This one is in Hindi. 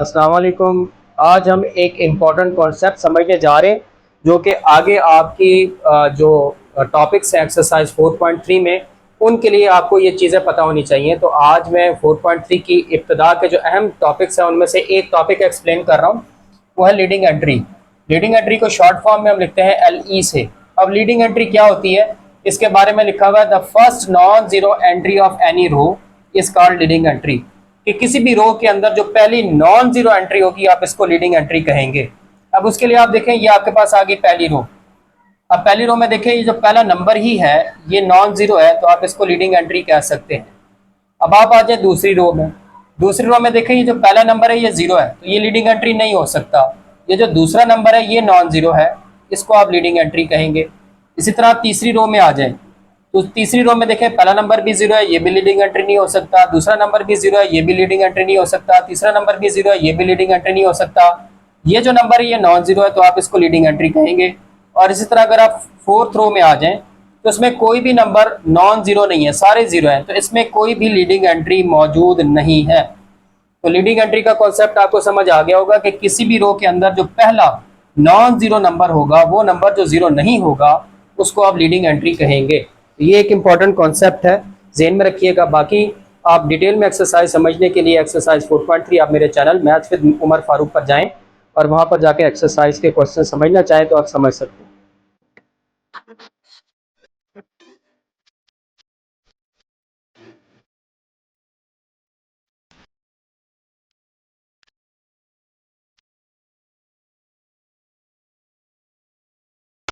अस्सलाम वालेकुम। आज हम एक इम्पॉर्टेंट कॉन्सेप्ट समझने जा रहे हैं जो कि आगे आपकी जो टॉपिक्स हैं एक्सरसाइज 4.3 में उनके लिए आपको ये चीज़ें पता होनी चाहिए। तो आज मैं 4.3 की इब्तिदा के जो अहम टॉपिक्स हैं उनमें से एक टॉपिक एक्सप्लेन कर रहा हूँ, वो है लीडिंग एंट्री। लीडिंग एंट्री को शॉर्ट फॉर्म में हम लिखते हैं LE से। अब लीडिंग एंट्री क्या होती है, इसके बारे में लिखा हुआ है, the first non zero entry of any row is called leading entry. कि किसी भी रो के अंदर जो पहली नॉन जीरो एंट्री होगी आप इसको लीडिंग एंट्री कहेंगे। अब उसके लिए आप देखें, ये आपके पास आ गई पहली रो। अब पहली रो में देखें, ये जो पहला नंबर ही है ये नॉन जीरो है, तो आप इसको लीडिंग एंट्री कह सकते हैं। अब आप आ जाए दूसरी रो में। दूसरी रो में देखें, ये जो पहला नंबर है ये जीरो है, तो ये लीडिंग एंट्री नहीं हो सकता। ये जो दूसरा नंबर है ये नॉन जीरो है, इसको आप लीडिंग एंट्री कहेंगे। इसी तरह आप तीसरी रो में आ जाए, तो तीसरी रो में देखें, पहला नंबर भी जीरो है, ये भी लीडिंग एंट्री नहीं हो सकता। दूसरा नंबर भी जीरो है, ये भी लीडिंग एंट्री नहीं हो सकता। तीसरा नंबर भी जीरो है, ये भी लीडिंग एंट्री नहीं हो सकता। ये जो नंबर है ये नॉन जीरो है, तो आप इसको लीडिंग एंट्री कहेंगे। और इसी तरह अगर आप फोर्थ रो में आ जाएं, तो इसमें कोई भी नंबर नॉन जीरो नहीं है, सारे जीरो हैं, तो इसमें कोई भी लीडिंग एंट्री मौजूद नहीं है। तो लीडिंग एंट्री का कॉन्सेप्ट आपको समझ आ गया होगा कि किसी भी रो के अंदर जो पहला नॉन जीरो नंबर होगा, वो नंबर जो जीरो नहीं होगा, उसको आप लीडिंग एंट्री कहेंगे। ये एक इम्पॉर्टेंट कॉन्सेप्ट है, ज़हन में रखिएगा। बाकी आप डिटेल में एक्सरसाइज समझने के लिए एक्सरसाइज 4.3 आप मेरे channel Maths with Umar Farooq पर जाएं और वहाँ पर जाके एक्सरसाइज के क्वेश्चन समझना चाहें तो आप समझ सकते हैं।